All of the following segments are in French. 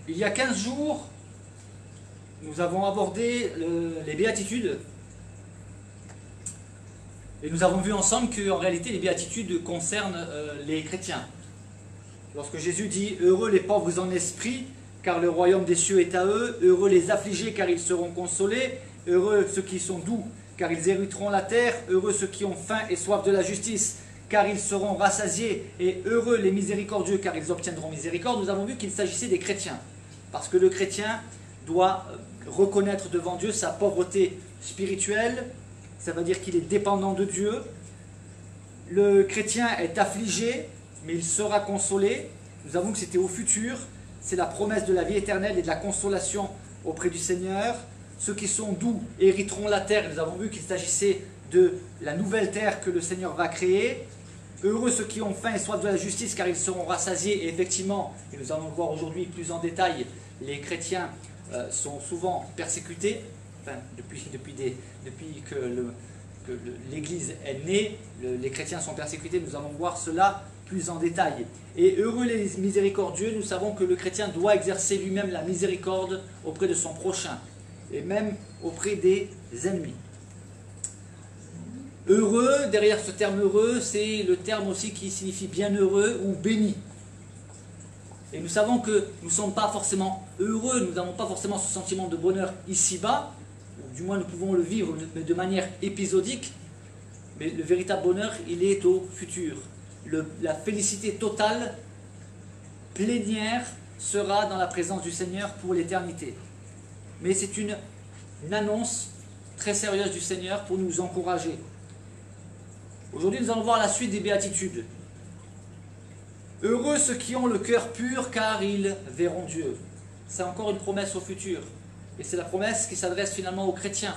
Il y a 15 jours, nous avons abordé les béatitudes. Et nous avons vu ensemble qu'en réalité, les béatitudes concernent les chrétiens. Lorsque Jésus dit « Heureux les pauvres en esprit, car le royaume des cieux est à eux. Heureux les affligés, car ils seront consolés. Heureux ceux qui sont doux, car ils hériteront la terre. Heureux ceux qui ont faim et soif de la justice, car ils seront rassasiés. Et heureux les miséricordieux, car ils obtiendront miséricorde. » Nous avons vu qu'il s'agissait des chrétiens. Parce que le chrétien doit reconnaître devant Dieu sa pauvreté spirituelle. Ça veut dire qu'il est dépendant de Dieu. Le chrétien est affligé, mais il sera consolé. Nous avons que c'était au futur. C'est la promesse de la vie éternelle et de la consolation auprès du Seigneur. Ceux qui sont doux hériteront la terre. Nous avons vu qu'il s'agissait de la nouvelle terre que le Seigneur va créer. Heureux ceux qui ont faim et soif de la justice, car ils seront rassasiés. Et effectivement, et nous allons le voir aujourd'hui plus en détail, les chrétiens sont souvent persécutés. Enfin, depuis que l'Église est née, les chrétiens sont persécutés. Nous allons voir cela plus en détail. Et heureux les miséricordieux, nous savons que le chrétien doit exercer lui-même la miséricorde auprès de son prochain, et même auprès des ennemis. Heureux, derrière ce terme heureux, c'est le terme aussi qui signifie bienheureux ou béni. Et nous savons que nous ne sommes pas forcément heureux, nous n'avons pas forcément ce sentiment de bonheur ici-bas, ou du moins nous pouvons le vivre de manière épisodique, mais le véritable bonheur, il est au futur. La félicité totale, plénière, sera dans la présence du Seigneur pour l'éternité. Mais c'est une annonce très sérieuse du Seigneur pour nous encourager. Aujourd'hui, nous allons voir la suite des béatitudes. Heureux ceux qui ont le cœur pur, car ils verront Dieu. C'est encore une promesse au futur. Et c'est la promesse qui s'adresse finalement aux chrétiens.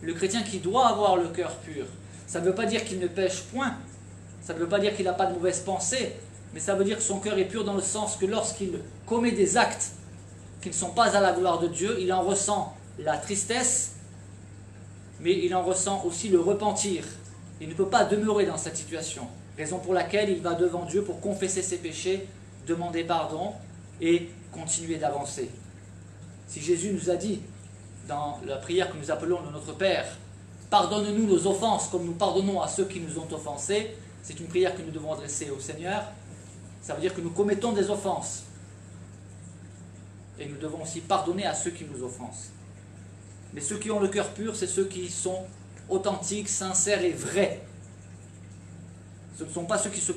Le chrétien qui doit avoir le cœur pur. Ça ne veut pas dire qu'il ne pêche point. Ça ne veut pas dire qu'il n'a pas de mauvaises pensées. Mais ça veut dire que son cœur est pur dans le sens que lorsqu'il commet des actes qui ne sont pas à la gloire de Dieu, il en ressent la tristesse, mais il en ressent aussi le repentir. Il ne peut pas demeurer dans cette situation. Raison pour laquelle il va devant Dieu pour confesser ses péchés, demander pardon et continuer d'avancer. Si Jésus nous a dit, dans la prière que nous appelons de notre Père, « Pardonne-nous nos offenses comme nous pardonnons à ceux qui nous ont offensés », c'est une prière que nous devons adresser au Seigneur. Ça veut dire que nous commettons des offenses. Et nous devons aussi pardonner à ceux qui nous offensent. Mais ceux qui ont le cœur pur, c'est ceux qui sont authentiques, sincères et vrais. Ce ne sont pas ceux qui se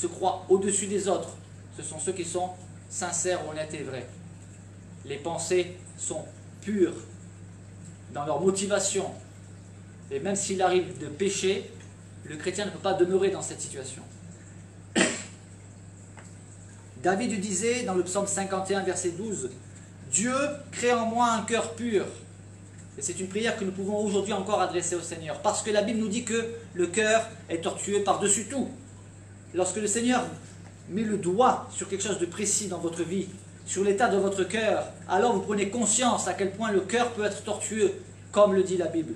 croient au-dessus des autres. Ce sont ceux qui sont sincères, honnêtes et vrais. Les pensées sont pures dans leur motivation. Et même s'il arrive de pécher, le chrétien ne peut pas demeurer dans cette situation. David disait dans le psaume 51, verset 12, « Dieu crée en moi un cœur pur. » Et c'est une prière que nous pouvons aujourd'hui encore adresser au Seigneur. Parce que la Bible nous dit que le cœur est tortueux par-dessus tout. Lorsque le Seigneur met le doigt sur quelque chose de précis dans votre vie, sur l'état de votre cœur, alors vous prenez conscience à quel point le cœur peut être tortueux, comme le dit la Bible.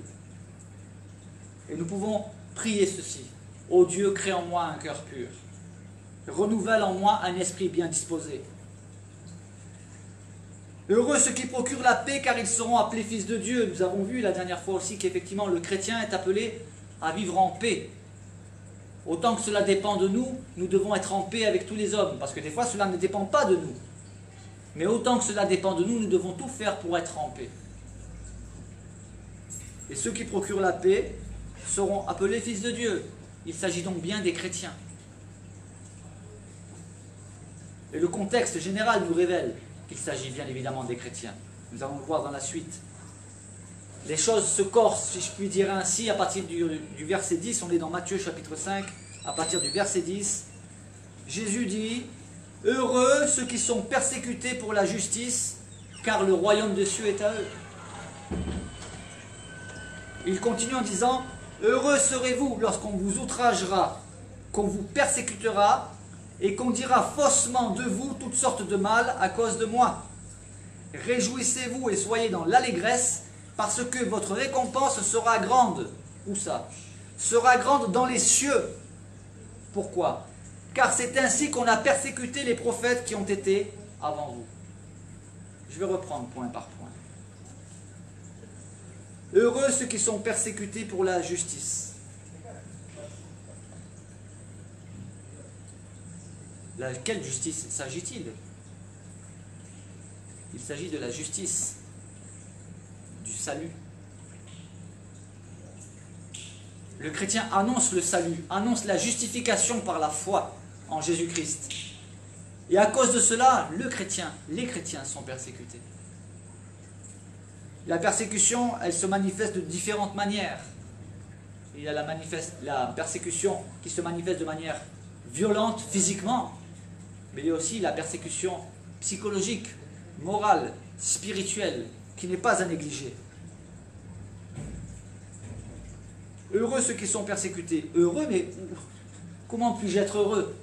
Et nous pouvons prier ceci. « Ô Dieu, crée en moi un cœur pur. Renouvelle en moi un esprit bien disposé. » Heureux ceux qui procurent la paix, car ils seront appelés fils de Dieu. Nous avons vu la dernière fois aussi qu'effectivement le chrétien est appelé à vivre en paix. Autant que cela dépend de nous, nous devons être en paix avec tous les hommes, parce que des fois cela ne dépend pas de nous. Mais autant que cela dépend de nous, nous devons tout faire pour être en paix. Et ceux qui procurent la paix seront appelés fils de Dieu. Il s'agit donc bien des chrétiens. Et le contexte général nous révèle qu'il s'agit bien évidemment des chrétiens. Nous allons le voir dans la suite. Les choses se corsent, si je puis dire ainsi, à partir du verset 10. On est dans Matthieu chapitre 5, à partir du verset 10. Jésus dit, « Heureux ceux qui sont persécutés pour la justice, car le royaume des cieux est à eux. » Il continue en disant, « Heureux serez-vous lorsqu'on vous outragera, qu'on vous persécutera, et qu'on dira faussement de vous toutes sortes de mal à cause de moi. Réjouissez-vous et soyez dans l'allégresse, parce que votre récompense sera grande. » Où ça? Sera grande dans les cieux. Pourquoi? Car c'est ainsi qu'on a persécuté les prophètes qui ont été avant vous. Je vais reprendre point par point. Heureux ceux qui sont persécutés pour la justice. Quelle justice s'agit-il? Il s'agit de la justice, du salut. Le chrétien annonce le salut, annonce la justification par la foi en Jésus-Christ. Et à cause de cela, les chrétiens sont persécutés. La persécution, elle se manifeste de différentes manières. Il y a la persécution qui se manifeste de manière violente physiquement, mais il y a aussi la persécution psychologique, morale, spirituelle, qui n'est pas à négliger. Heureux ceux qui sont persécutés. Heureux, mais comment puis-je être heureux?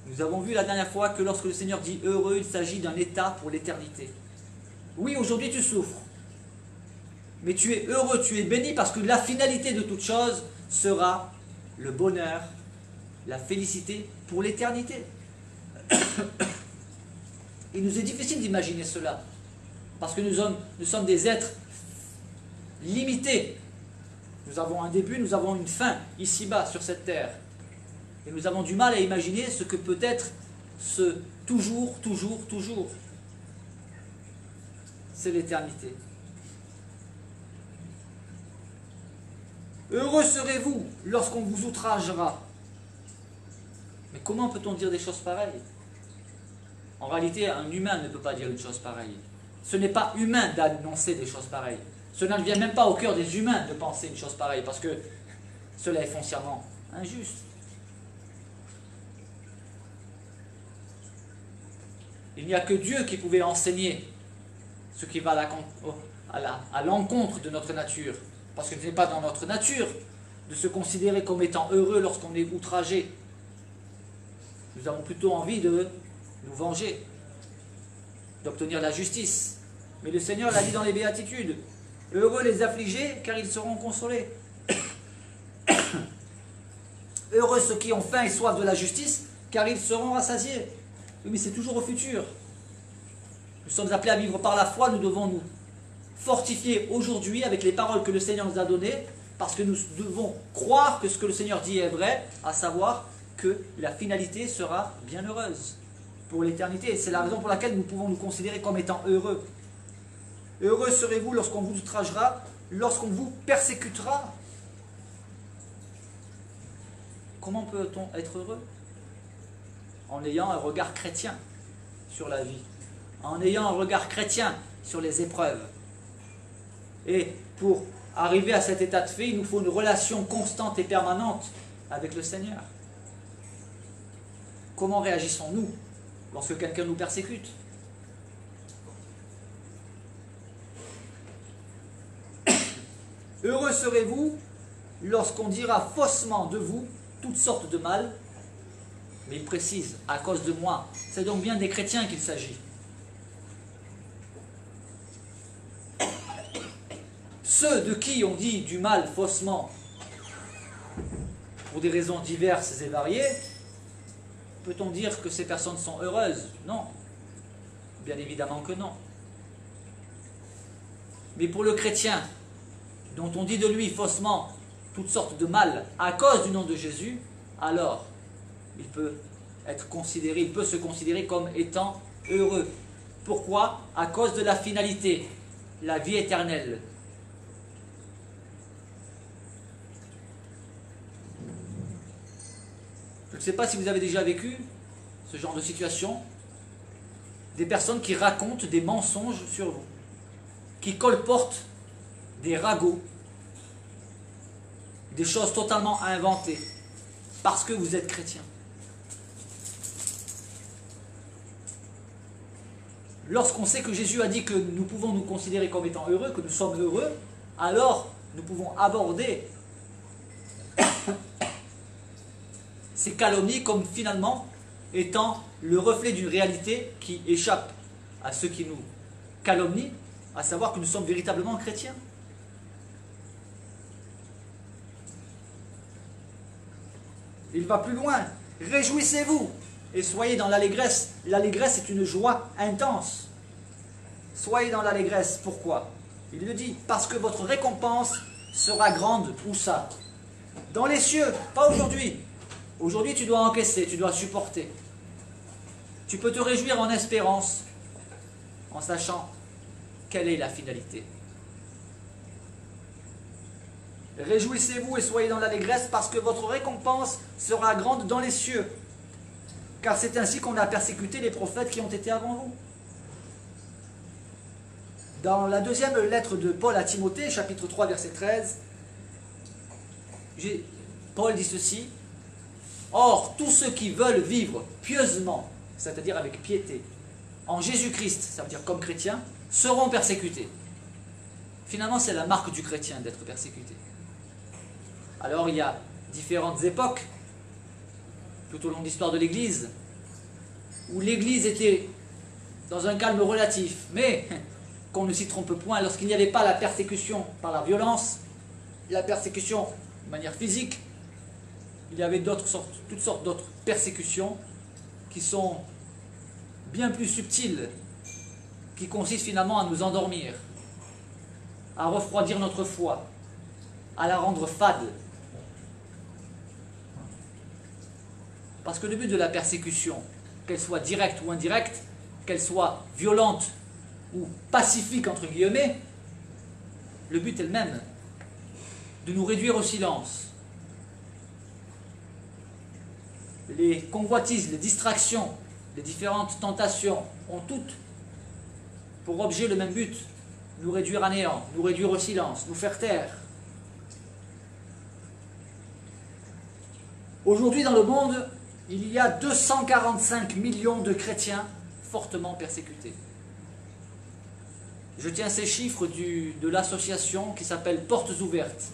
Nous avons vu la dernière fois que lorsque le Seigneur dit heureux, il s'agit d'un état pour l'éternité. Oui, aujourd'hui tu souffres, mais tu es heureux, tu es béni parce que la finalité de toute chose sera le bonheur, la félicité pour l'éternité. Il nous est difficile d'imaginer cela, parce que nous sommes des êtres limités. Nous avons un début, nous avons une fin, ici-bas, sur cette terre. Et nous avons du mal à imaginer ce que peut être ce toujours, toujours, toujours. C'est l'éternité. Heureux serez-vous lorsqu'on vous outragera. Mais comment peut-on dire des choses pareilles? En réalité, un humain ne peut pas dire une chose pareille. Ce n'est pas humain d'annoncer des choses pareilles. Cela ne vient même pas au cœur des humains de penser une chose pareille, parce que cela est foncièrement injuste. Il n'y a que Dieu qui pouvait enseigner ce qui va à l'encontre de notre nature. Parce que ce n'est pas dans notre nature de se considérer comme étant heureux lorsqu'on est outragé. Nous avons plutôt envie de nous venger, d'obtenir la justice. Mais le Seigneur l'a dit dans les Béatitudes. Heureux les affligés, car ils seront consolés. Heureux ceux qui ont faim et soif de la justice, car ils seront rassasiés. Oui, mais c'est toujours au futur. Nous sommes appelés à vivre par la foi, nous devons nous fortifier aujourd'hui avec les paroles que le Seigneur nous a données, parce que nous devons croire que ce que le Seigneur dit est vrai, à savoir que la finalité sera bienheureuse pour l'éternité. C'est la raison pour laquelle nous pouvons nous considérer comme étant heureux. Heureux serez-vous lorsqu'on vous outragera, lorsqu'on vous persécutera. Comment peut-on être heureux? En ayant un regard chrétien sur la vie, en ayant un regard chrétien sur les épreuves. Et pour arriver à cet état de fait, il nous faut une relation constante et permanente avec le Seigneur. Comment réagissons-nous lorsque quelqu'un nous persécute? Heureux serez-vous lorsqu'on dira faussement de vous toutes sortes de mal, mais il précise, à cause de moi. C'est donc bien des chrétiens qu'il s'agit. Ceux de qui on dit du mal faussement, pour des raisons diverses et variées, peut-on dire que ces personnes sont heureuses? Non. Bien évidemment que non. Mais pour le chrétien, dont on dit de lui faussement toutes sortes de mal à cause du nom de Jésus, alors il peut se considérer comme étant heureux. Pourquoi? À cause de la finalité, la vie éternelle. Je ne sais pas si vous avez déjà vécu ce genre de situation, des personnes qui racontent des mensonges sur vous, qui colportent des ragots, des choses totalement inventées, parce que vous êtes chrétien. Lorsqu'on sait que Jésus a dit que nous pouvons nous considérer comme étant heureux, que nous sommes heureux, alors nous pouvons aborder ces calomnies comme finalement étant le reflet d'une réalité qui échappe à ceux qui nous calomnient, à savoir que nous sommes véritablement chrétiens. Il va plus loin. Réjouissez-vous et soyez dans l'allégresse. L'allégresse est une joie intense. Soyez dans l'allégresse. Pourquoi? Il le dit, parce que votre récompense sera grande. Où ça? Dans les cieux, pas aujourd'hui. Aujourd'hui, tu dois encaisser, tu dois supporter. Tu peux te réjouir en espérance, en sachant quelle est la finalité. Réjouissez-vous et soyez dans l'allégresse parce que votre récompense sera grande dans les cieux. Car c'est ainsi qu'on a persécuté les prophètes qui ont été avant vous. Dans la deuxième lettre de Paul à Timothée, chapitre 3, verset 13, Paul dit ceci: Or, tous ceux qui veulent vivre pieusement, c'est-à-dire avec piété, en Jésus-Christ, ça veut dire comme chrétien, seront persécutés. Finalement, c'est la marque du chrétien d'être persécuté. Alors, il y a différentes époques, tout au long de l'histoire de l'Église, où l'Église était dans un calme relatif, mais qu'on ne s'y trompe point, lorsqu'il n'y avait pas la persécution par la violence, la persécution de manière physique, il y avait toutes sortes d'autres persécutions qui sont bien plus subtiles, qui consistent finalement à nous endormir, à refroidir notre foi, à la rendre fade. Parce que le but de la persécution, qu'elle soit directe ou indirecte, qu'elle soit violente ou pacifique entre guillemets, le but est le même, de nous réduire au silence. Les convoitises, les distractions, les différentes tentations ont toutes pour objet le même but, nous réduire à néant, nous réduire au silence, nous faire taire. Aujourd'hui dans le monde, il y a 245 millions de chrétiens fortement persécutés. Je tiens ces chiffres de l'association qui s'appelle Portes Ouvertes.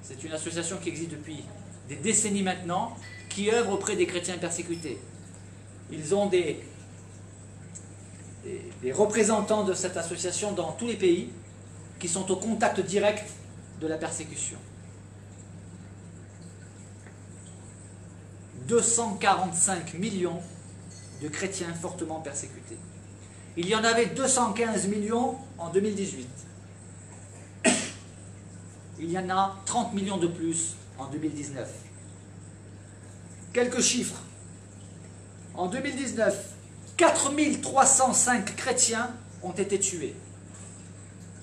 C'est une association qui existe depuis des décennies maintenant, qui œuvre auprès des chrétiens persécutés. Ils ont des représentants de cette association dans tous les pays qui sont au contact direct de la persécution. 245 millions de chrétiens fortement persécutés. Il y en avait 215 millions en 2018. Il y en a 30 millions de plus en 2019. Quelques chiffres. En 2019, 4305 chrétiens ont été tués.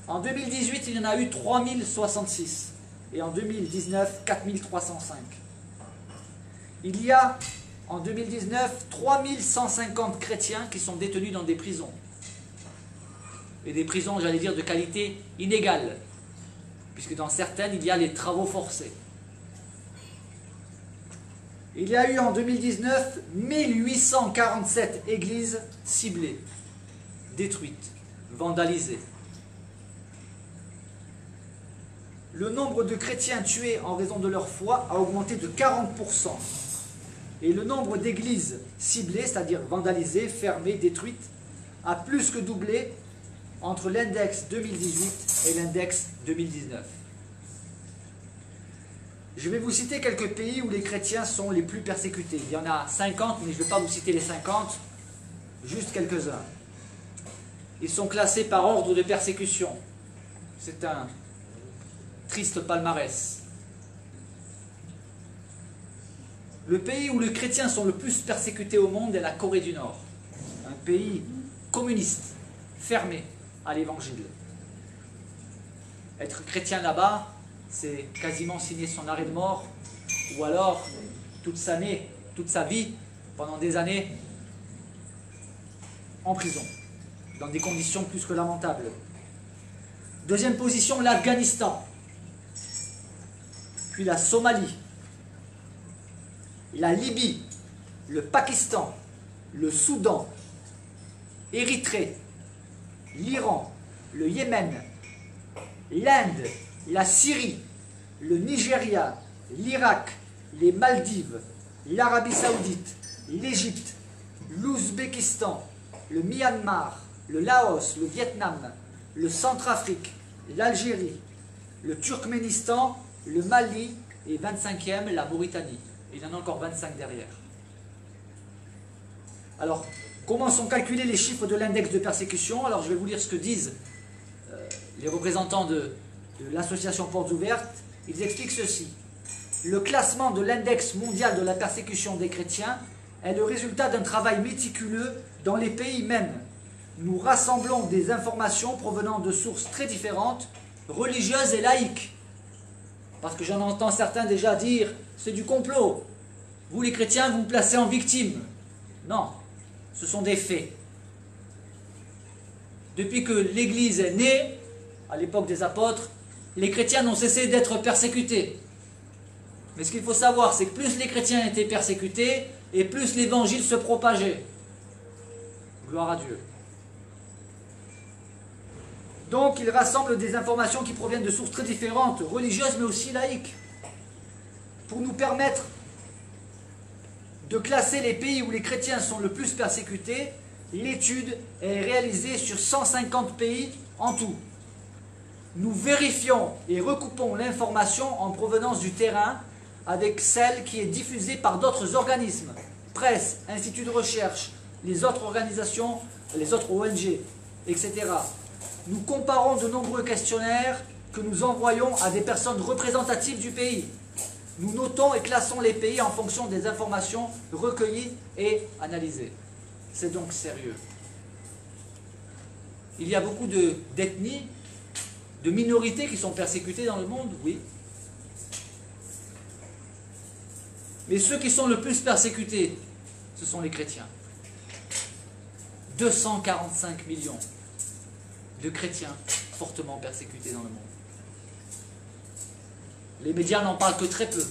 En 2018, il y en a eu 3066. Et en 2019, 4305. Il y a, en 2019, 3150 chrétiens qui sont détenus dans des prisons. Et des prisons, j'allais dire, de qualité inégale. Puisque dans certaines, il y a les travaux forcés. Il y a eu en 2019 1847 églises ciblées, détruites, vandalisées. Le nombre de chrétiens tués en raison de leur foi a augmenté de 40%. Et le nombre d'églises ciblées, c'est-à-dire vandalisées, fermées, détruites, a plus que doublé entre l'index 2018 et l'index 2019. Je vais vous citer quelques pays où les chrétiens sont les plus persécutés. Il y en a 50, mais je ne vais pas vous citer les 50, juste quelques-uns. Ils sont classés par ordre de persécution. C'est un triste palmarès. Le pays où les chrétiens sont le plus persécutés au monde est la Corée du Nord. Un pays communiste, fermé à l'évangile. Être chrétien là-bas, c'est quasiment signer son arrêt de mort, ou alors toute sa vie, pendant des années, en prison, dans des conditions plus que lamentables. Deuxième position, l'Afghanistan, puis la Somalie, la Libye, le Pakistan, le Soudan, Érythrée, l'Iran, le Yémen, l'Inde, la Syrie, le Nigeria, l'Irak, les Maldives, l'Arabie Saoudite, l'Égypte, l'Ouzbékistan, le Myanmar, le Laos, le Vietnam, le Centrafrique, l'Algérie, le Turkménistan, le Mali et 25e, la Mauritanie. Il y en a encore 25 derrière. Alors, comment sont calculés les chiffres de l'index de persécution? Alors, je vais vous lire ce que disent les représentants de l'association Portes Ouvertes. Ils expliquent ceci. Le classement de l'index mondial de la persécution des chrétiens est le résultat d'un travail méticuleux dans les pays mêmes. Nous rassemblons des informations provenant de sources très différentes, religieuses et laïques. Parce que j'en entends certains déjà dire, c'est du complot. Vous les chrétiens, vous vous placez en victime. Non, ce sont des faits. Depuis que l'Église est née, à l'époque des apôtres, les chrétiens n'ont cessé d'être persécutés. Mais ce qu'il faut savoir, c'est que plus les chrétiens étaient persécutés, et plus l'évangile se propageait. Gloire à Dieu. Donc, ils rassemblent des informations qui proviennent de sources très différentes, religieuses mais aussi laïques, pour nous permettre de classer les pays où les chrétiens sont le plus persécutés. L'étude est réalisée sur 150 pays en tout. Nous vérifions et recoupons l'information en provenance du terrain avec celle qui est diffusée par d'autres organismes, presse, instituts de recherche, les autres organisations, les autres ONG, etc. Nous comparons de nombreux questionnaires que nous envoyons à des personnes représentatives du pays. Nous notons et classons les pays en fonction des informations recueillies et analysées. C'est donc sérieux. Il y a beaucoup d'ethnies, de minorités qui sont persécutées dans le monde, oui. Mais ceux qui sont le plus persécutés, ce sont les chrétiens. 245 millions de chrétiens fortement persécutés dans le monde. Les médias n'en parlent que très peu.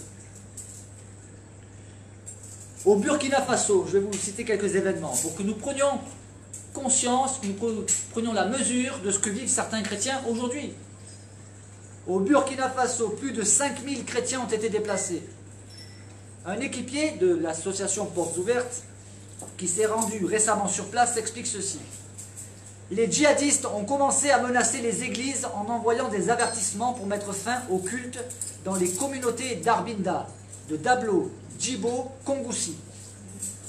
Au Burkina Faso, je vais vous citer quelques événements pour que nous prenions conscience, nous prenions la mesure de ce que vivent certains chrétiens aujourd'hui. Au Burkina Faso, plus de 5000 chrétiens ont été déplacés. Un équipier de l'association Portes Ouvertes, qui s'est rendu récemment sur place, explique ceci. Les djihadistes ont commencé à menacer les églises en envoyant des avertissements pour mettre fin au culte dans les communautés d'Arbinda, de Dablo, Djibo, Kongoussi.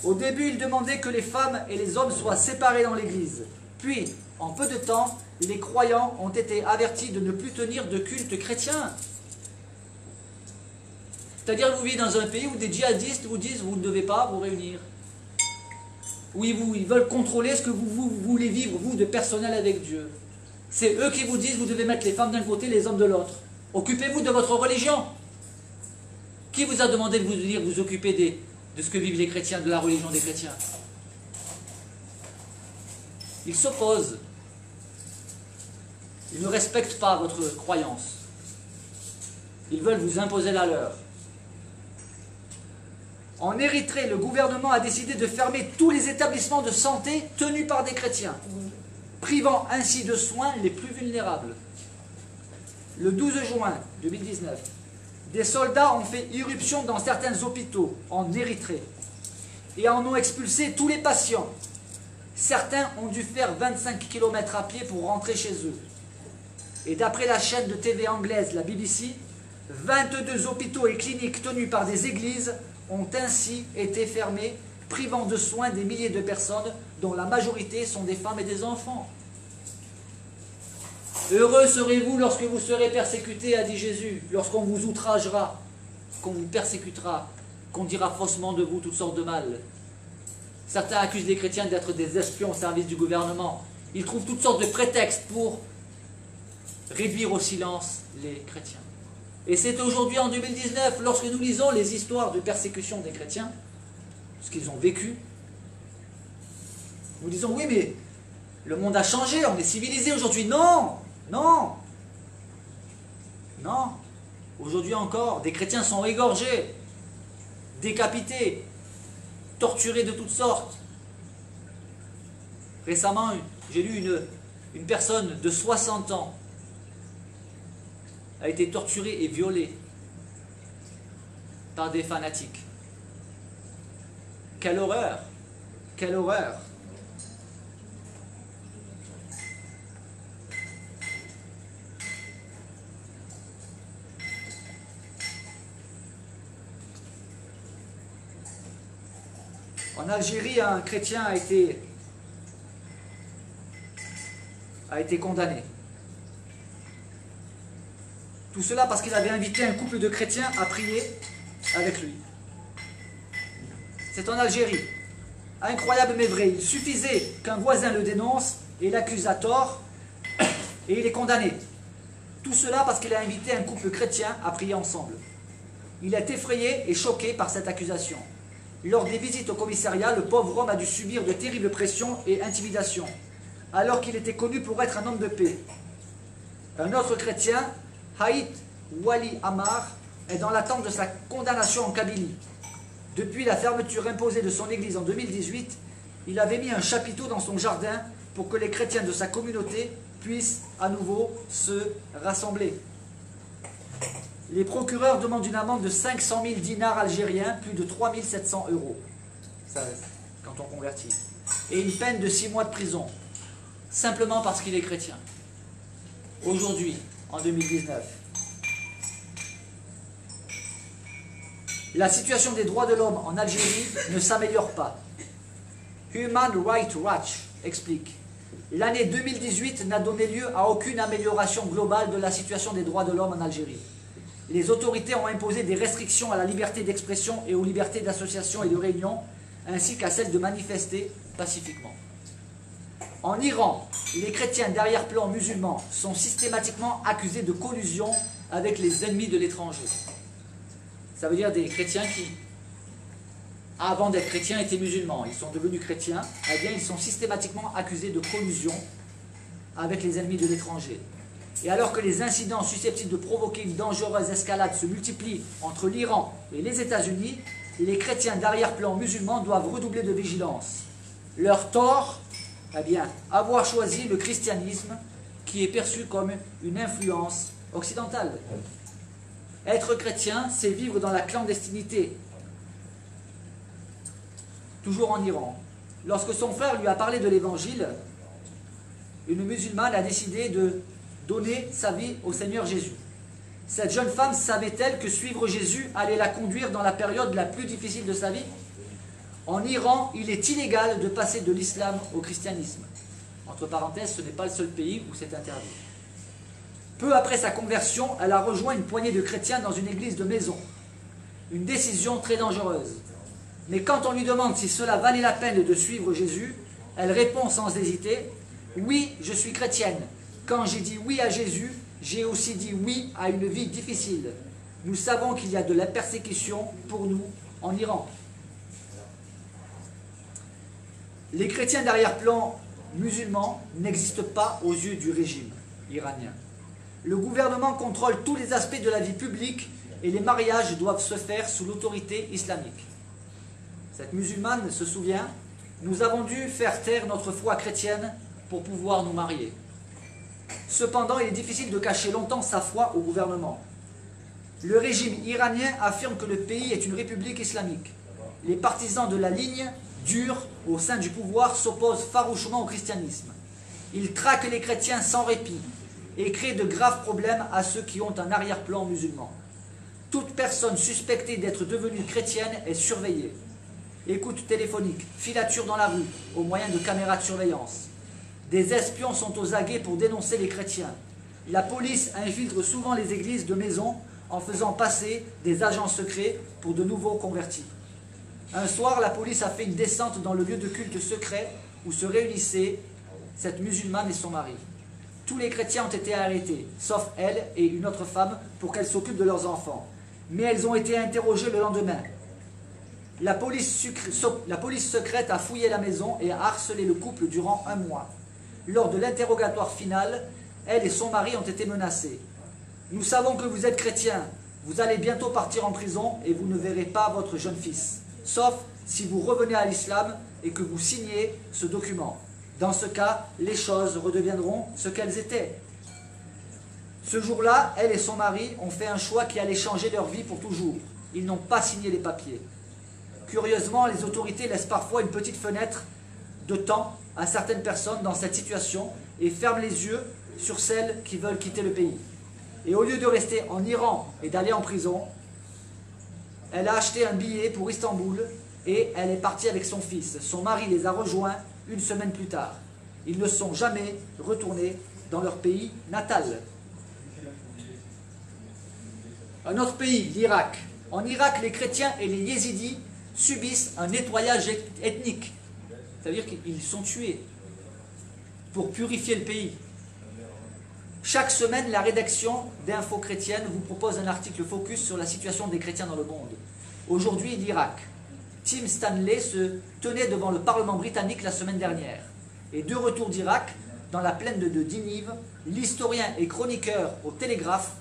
Au début, ils demandaient que les femmes et les hommes soient séparés dans l'église. Puis, en peu de temps, les croyants ont été avertis de ne plus tenir de culte chrétien. C'est-à-dire que vous vivez dans un pays où des djihadistes vous disent vous ne devez pas vous réunir. Où ils veulent contrôler ce que vous voulez vivre, vous, de personnel avec Dieu. C'est eux qui vous disent vous devez mettre les femmes d'un côté, les hommes de l'autre. Occupez-vous de votre religion. Qui vous a demandé de vous dire vous occuper de ce que vivent les chrétiens, de la religion des chrétiens? Ils s'opposent. Ils ne respectent pas votre croyance. Ils veulent vous imposer la leur. En Érythrée, le gouvernement a décidé de fermer tous les établissements de santé tenus par des chrétiens, privant ainsi de soins les plus vulnérables. Le 12 juin 2019, des soldats ont fait irruption dans certains hôpitaux en Érythrée et en ont expulsé tous les patients. Certains ont dû faire 25 km à pied pour rentrer chez eux. Et d'après la chaîne de TV anglaise, la BBC, 22 hôpitaux et cliniques tenus par des églises ont ainsi été fermés, privant de soins des milliers de personnes, dont la majorité sont des femmes et des enfants. Heureux serez-vous lorsque vous serez persécutés, a dit Jésus, lorsqu'on vous outragera, qu'on vous persécutera, qu'on dira faussement de vous toutes sortes de mal. Certains accusent les chrétiens d'être des espions au service du gouvernement. Ils trouvent toutes sortes de prétextes pour réduire au silence les chrétiens. Et c'est aujourd'hui, en 2019, lorsque nous lisons les histoires de persécution des chrétiens, ce qu'ils ont vécu, nous disons, oui, mais le monde a changé, on est civilisé aujourd'hui. Non, non, non. Aujourd'hui encore, des chrétiens sont égorgés, décapités, torturés de toutes sortes. Récemment, j'ai lu une personne de 60 ans a été torturée et violée par des fanatiques. Quelle horreur! Quelle horreur! En Algérie, un chrétien a été condamné. Tout cela parce qu'il avait invité un couple de chrétiens à prier avec lui. C'est en Algérie. Incroyable mais vrai. Il suffisait qu'un voisin le dénonce et l'accuse à tort et il est condamné. Tout cela parce qu'il a invité un couple chrétien à prier ensemble. Il est effrayé et choqué par cette accusation. Lors des visites au commissariat, le pauvre homme a dû subir de terribles pressions et intimidations, alors qu'il était connu pour être un homme de paix. Un autre chrétien, Haït Wali Amar, est dans l'attente de sa condamnation en Kabylie. Depuis la fermeture imposée de son église en 2018, il avait mis un chapiteau dans son jardin pour que les chrétiens de sa communauté puissent à nouveau se rassembler. Les procureurs demandent une amende de 500 000 dinars algériens, plus de 3 700 €, ça, quand on convertit, et une peine de 6 mois de prison, simplement parce qu'il est chrétien. Aujourd'hui, en 2019. La situation des droits de l'homme en Algérie ne s'améliore pas. Human Rights Watch explique: l'année 2018 n'a donné lieu à aucune amélioration globale de la situation des droits de l'homme en Algérie. Les autorités ont imposé des restrictions à la liberté d'expression et aux libertés d'association et de réunion, ainsi qu'à celle de manifester pacifiquement. En Iran, les chrétiens d'arrière-plan musulmans sont systématiquement accusés de collusion avec les ennemis de l'étranger. Ça veut dire des chrétiens qui, avant d'être chrétiens, étaient musulmans. Ils sont devenus chrétiens, eh bien ils sont systématiquement accusés de collusion avec les ennemis de l'étranger. Et alors que les incidents susceptibles de provoquer une dangereuse escalade se multiplient entre l'Iran et les États-Unis, les chrétiens d'arrière-plan musulmans doivent redoubler de vigilance. Leur tort, eh bien, avoir choisi le christianisme qui est perçu comme une influence occidentale. Être chrétien, c'est vivre dans la clandestinité. Toujours en Iran. Lorsque son frère lui a parlé de l'évangile, une musulmane a décidé de donner sa vie au Seigneur Jésus. Cette jeune femme savait-elle que suivre Jésus allait la conduire dans la période la plus difficile de sa vie? En Iran, il est illégal de passer de l'islam au christianisme. Entre parenthèses, ce n'est pas le seul pays où c'est interdit. Peu après sa conversion, elle a rejoint une poignée de chrétiens dans une église de maison. Une décision très dangereuse. Mais quand on lui demande si cela valait la peine de suivre Jésus, elle répond sans hésiter: oui, je suis chrétienne. Quand j'ai dit oui à Jésus, j'ai aussi dit oui à une vie difficile. Nous savons qu'il y a de la persécution pour nous en Iran. Les chrétiens d'arrière-plan musulmans n'existent pas aux yeux du régime iranien. Le gouvernement contrôle tous les aspects de la vie publique et les mariages doivent se faire sous l'autorité islamique. Cette musulmane se souvient: nous avons dû faire taire notre foi chrétienne pour pouvoir nous marier. Cependant, il est difficile de cacher longtemps sa foi au gouvernement. Le régime iranien affirme que le pays est une république islamique. Les partisans de la ligne dure au sein du pouvoir s'opposent farouchement au christianisme. Ils traquent les chrétiens sans répit et créent de graves problèmes à ceux qui ont un arrière-plan musulman. Toute personne suspectée d'être devenue chrétienne est surveillée. Écoute téléphonique, filature dans la rue, au moyen de caméras de surveillance. Des espions sont aux aguets pour dénoncer les chrétiens. La police infiltre souvent les églises de maison en faisant passer des agents secrets pour de nouveaux convertis. Un soir, la police a fait une descente dans le lieu de culte secret où se réunissaient cette musulmane et son mari. Tous les chrétiens ont été arrêtés, sauf elle et une autre femme pour qu'elles s'occupent de leurs enfants. Mais elles ont été interrogées le lendemain. La police secrète a fouillé la maison et a harcelé le couple durant 1 mois. Lors de l'interrogatoire final, elle et son mari ont été menacés. « Nous savons que vous êtes chrétiens. Vous allez bientôt partir en prison et vous ne verrez pas votre jeune fils. Sauf si vous revenez à l'islam et que vous signez ce document. Dans ce cas, les choses redeviendront ce qu'elles étaient. » Ce jour-là, elle et son mari ont fait un choix qui allait changer leur vie pour toujours. Ils n'ont pas signé les papiers. Curieusement, les autorités laissent parfois une petite fenêtre de temps à certaines personnes dans cette situation et ferment les yeux sur celles qui veulent quitter le pays. Et au lieu de rester en Iran et d'aller en prison, elle a acheté un billet pour Istanbul et elle est partie avec son fils. Son mari les a rejoints une semaine plus tard. Ils ne sont jamais retournés dans leur pays natal. Un autre pays, l'Irak. En Irak, les chrétiens et les yézidis subissent un nettoyage ethnique. C'est-à-dire qu'ils sont tués pour purifier le pays. Chaque semaine, la rédaction d'Info Chrétienne vous propose un article focus sur la situation des chrétiens dans le monde. Aujourd'hui, l'Irak. Tim Stanley se tenait devant le Parlement britannique la semaine dernière. Et de retour d'Irak, dans la plaine de Diniv, l'historien et chroniqueur au Télégraphe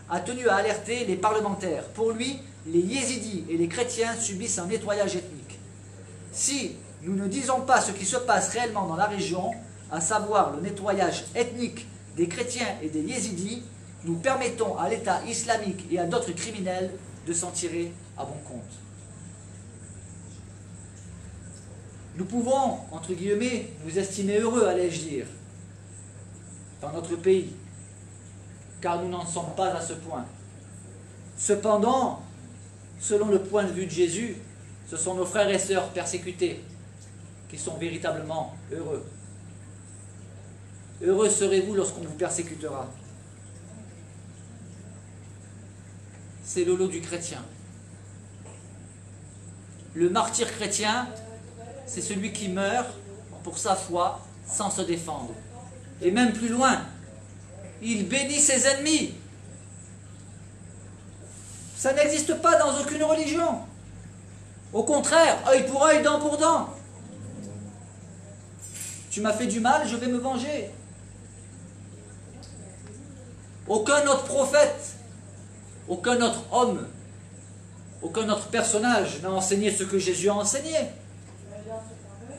a tenu à alerter les parlementaires. Pour lui, les yézidis et les chrétiens subissent un nettoyage ethnique. Si nous ne disons pas ce qui se passe réellement dans la région, à savoir le nettoyage ethnique des chrétiens et des yézidis, nous permettons à l'État islamique et à d'autres criminels de s'en tirer à bon compte. Nous pouvons, entre guillemets, nous estimer heureux, allais-je dire, dans notre pays, car nous n'en sommes pas à ce point. Cependant, selon le point de vue de Jésus, ce sont nos frères et sœurs persécutés qui sont véritablement heureux. Heureux serez-vous lorsqu'on vous persécutera. C'est le lot du chrétien. Le martyr chrétien, c'est celui qui meurt pour sa foi sans se défendre. Et même plus loin, il bénit ses ennemis. Ça n'existe pas dans aucune religion. Au contraire, œil pour œil, dent pour dent. Tu m'as fait du mal, je vais me venger. Aucun autre prophète, aucun autre homme, aucun autre personnage n'a enseigné ce que Jésus a enseigné.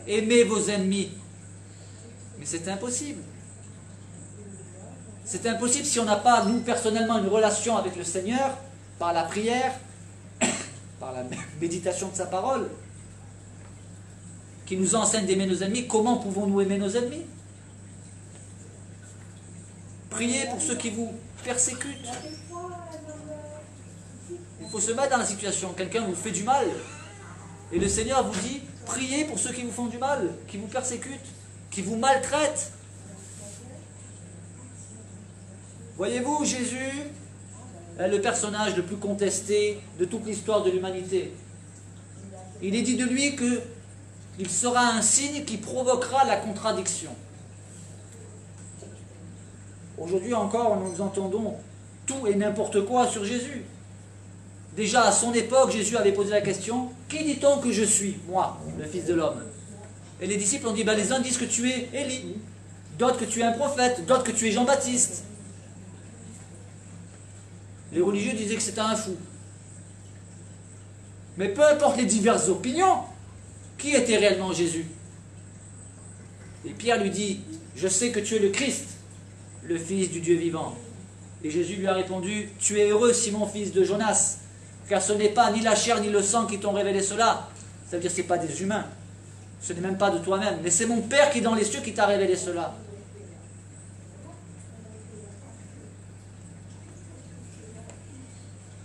Aimez vos ennemis. Mais c'est impossible. C'est impossible si on n'a pas, nous, personnellement, une relation avec le Seigneur, par la prière, par la méditation de sa parole, qui nous enseigne d'aimer nos ennemis. Comment pouvons-nous aimer nos ennemis? Priez pour ceux qui vous persécutent. Il faut se mettre dans la situation. Quelqu'un vous fait du mal. Et le Seigneur vous dit, priez pour ceux qui vous font du mal, qui vous persécutent, qui vous maltraitent. Voyez-vous, Jésus est le personnage le plus contesté de toute l'histoire de l'humanité. Il est dit de lui qu'il sera un signe qui provoquera la contradiction. Aujourd'hui encore, nous entendons tout et n'importe quoi sur Jésus. Déjà à son époque, Jésus avait posé la question, « Qui dit-on que je suis, moi, le Fils de l'homme » Et les disciples ont dit, les uns disent que tu es Élie, d'autres que tu es un prophète, d'autres que tu es Jean-Baptiste. Les religieux disaient que c'était un fou. Mais peu importe les diverses opinions, qui était réellement Jésus? Et Pierre lui dit, « Je sais que tu es le Christ, le Fils du Dieu vivant. » Et Jésus lui a répondu, « Tu es heureux, Simon, fils de Jonas, car ce n'est pas ni la chair ni le sang qui t'ont révélé cela. » Ça veut dire que ce n'est pas des humains. Ce n'est même pas de toi-même, mais c'est mon Père qui est dans les cieux qui t'a révélé cela.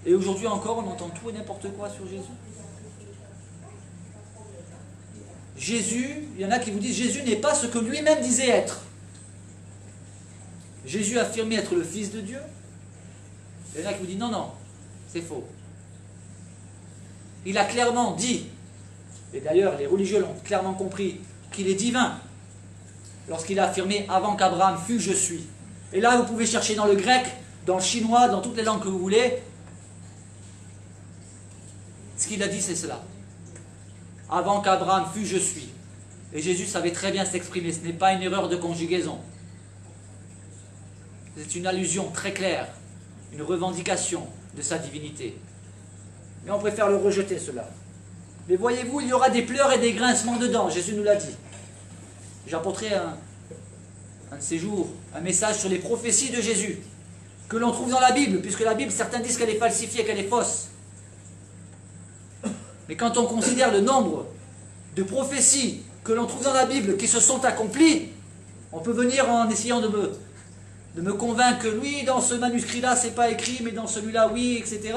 Et aujourd'hui encore, on entend tout et n'importe quoi sur Jésus. Jésus, il y en a qui vous disent, Jésus n'est pas ce que lui-même disait être. Jésus affirmait être le Fils de Dieu. Il y en a qui vous disent, non, non, c'est faux. Il a clairement dit, et d'ailleurs les religieux l'ont clairement compris, qu'il est divin, lorsqu'il a affirmé, avant qu'Abraham fût, je suis. Et là, vous pouvez chercher dans le grec, dans le chinois, dans toutes les langues que vous voulez. Ce qu'il a dit, c'est cela. Avant qu'Abraham fût, je suis. Et Jésus savait très bien s'exprimer. Ce n'est pas une erreur de conjugaison. C'est une allusion très claire, une revendication de sa divinité. Mais on préfère le rejeter, cela. Mais voyez-vous, il y aura des pleurs et des grincements de dents. Jésus nous l'a dit. J'apporterai un de ces jours un message sur les prophéties de Jésus, que l'on trouve dans la Bible, puisque la Bible, certains disent qu'elle est falsifiée, qu'elle est fausse. Mais quand on considère le nombre de prophéties que l'on trouve dans la Bible qui se sont accomplies, on peut venir en essayant de me convaincre que oui, dans ce manuscrit-là, c'est pas écrit, mais dans celui-là, oui, etc.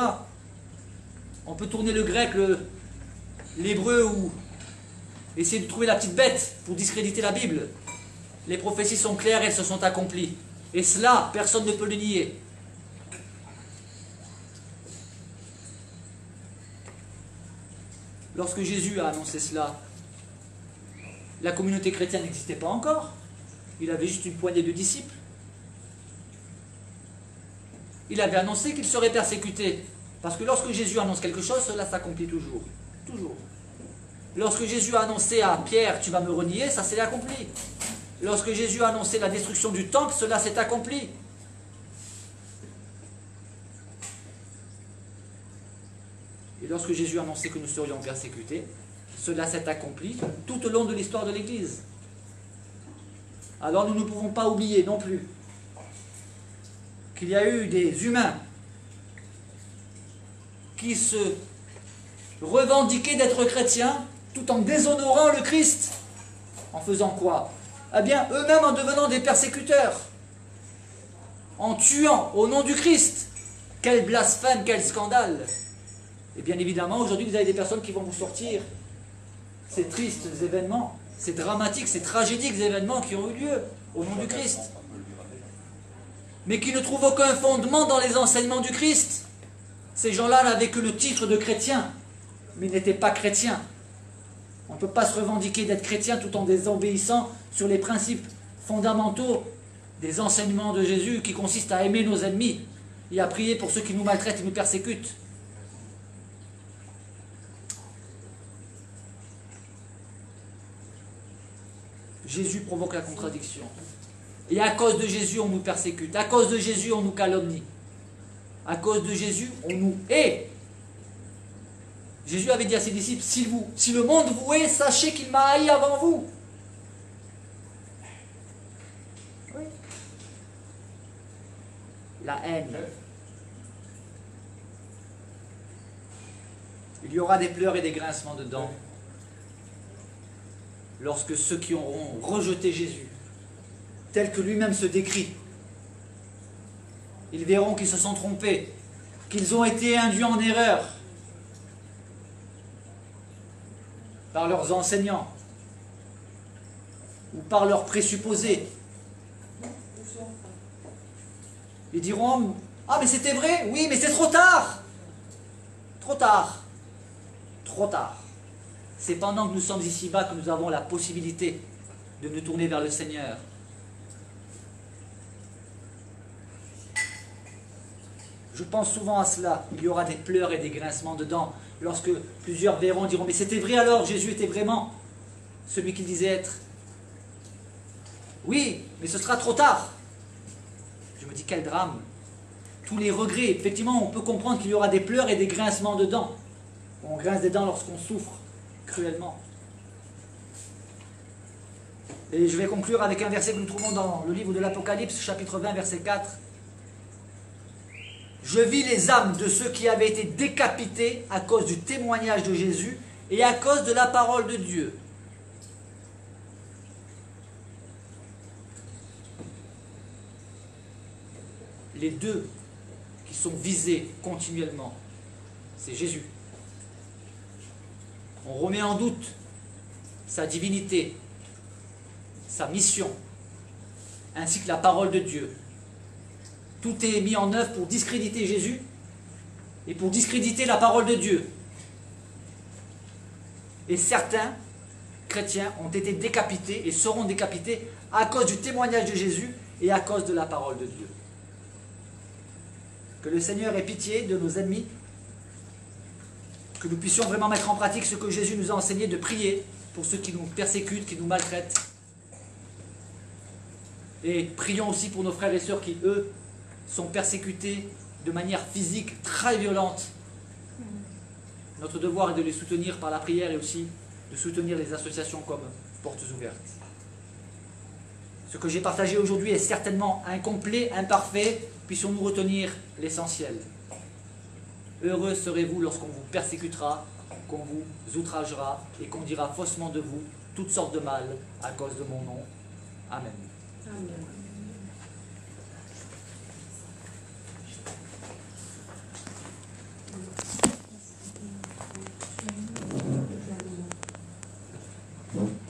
On peut tourner le grec, l'hébreu ou essayer de trouver la petite bête pour discréditer la Bible. Les prophéties sont claires, elles se sont accomplies. Et cela, personne ne peut le nier. Lorsque Jésus a annoncé cela, la communauté chrétienne n'existait pas encore. Il avait juste une poignée de disciples. Il avait annoncé qu'il serait persécuté. Parce que lorsque Jésus annonce quelque chose, cela s'accomplit toujours. Toujours. Lorsque Jésus a annoncé à Pierre, tu vas me renier, ça s'est accompli. Lorsque Jésus a annoncé la destruction du temple, cela s'est accompli. Et lorsque Jésus a annoncé que nous serions persécutés, cela s'est accompli tout au long de l'histoire de l'Église. Alors nous ne pouvons pas oublier non plus qu'il y a eu des humains qui se revendiquaient d'être chrétiens tout en déshonorant le Christ. En faisant quoi? Eh bien, eux-mêmes en devenant des persécuteurs, en tuant au nom du Christ. Quel blasphème, quel scandale! Et bien évidemment, aujourd'hui, vous avez des personnes qui vont vous sortir ces tristes événements, ces dramatiques, ces tragédiques événements qui ont eu lieu au nom du Christ, mais qui ne trouvent aucun fondement dans les enseignements du Christ. Ces gens-là n'avaient que le titre de chrétien, mais n'étaient pas chrétiens. On ne peut pas se revendiquer d'être chrétien tout en désobéissant sur les principes fondamentaux des enseignements de Jésus qui consistent à aimer nos ennemis et à prier pour ceux qui nous maltraitent et nous persécutent. Jésus provoque la contradiction. Et à cause de Jésus, on nous persécute. À cause de Jésus, on nous calomnie. À cause de Jésus, on nous hait. Jésus avait dit à ses disciples, si le monde vous hait, sachez qu'il m'a haï avant vous. Oui. La haine. Il y aura des pleurs et des grincements de dents lorsque ceux qui auront rejeté Jésus, tel que lui-même se décrit, ils verront qu'ils se sont trompés, qu'ils ont été induits en erreur par leurs enseignants ou par leurs présupposés. Ils diront, ah mais c'était vrai, oui mais c'est trop tard. Trop tard. Trop tard. C'est pendant que nous sommes ici-bas que nous avons la possibilité de nous tourner vers le Seigneur. Je pense souvent à cela. Il y aura des pleurs et des grincements de dents lorsque plusieurs verront, diront, mais c'était vrai alors, Jésus était vraiment celui qu'il disait être. Oui, mais ce sera trop tard. Je me dis, quel drame. Tous les regrets, effectivement, on peut comprendre qu'il y aura des pleurs et des grincements de dents. On grince des dents lorsqu'on souffre cruellement. Et je vais conclure avec un verset que nous trouvons dans le livre de l'Apocalypse, chapitre 20, verset 4. Je vis les âmes de ceux qui avaient été décapités à cause du témoignage de Jésus et à cause de la parole de Dieu. Les deux qui sont visés continuellement, c'est Jésus. On remet en doute sa divinité, sa mission, ainsi que la parole de Dieu. Tout est mis en œuvre pour discréditer Jésus et pour discréditer la parole de Dieu. Et certains chrétiens ont été décapités et seront décapités à cause du témoignage de Jésus et à cause de la parole de Dieu. Que le Seigneur ait pitié de nos ennemis, que nous puissions vraiment mettre en pratique ce que Jésus nous a enseigné, de prier pour ceux qui nous persécutent, qui nous maltraitent. Et prions aussi pour nos frères et sœurs qui, eux, sont persécutés de manière physique très violente. Notre devoir est de les soutenir par la prière et aussi de soutenir les associations comme Portes Ouvertes. Ce que j'ai partagé aujourd'hui est certainement incomplet, imparfait. Puissions-nous retenir l'essentiel. Heureux serez-vous lorsqu'on vous persécutera, qu'on vous outragera et qu'on dira faussement de vous toutes sortes de mal à cause de mon nom. Amen. Amen. Amen.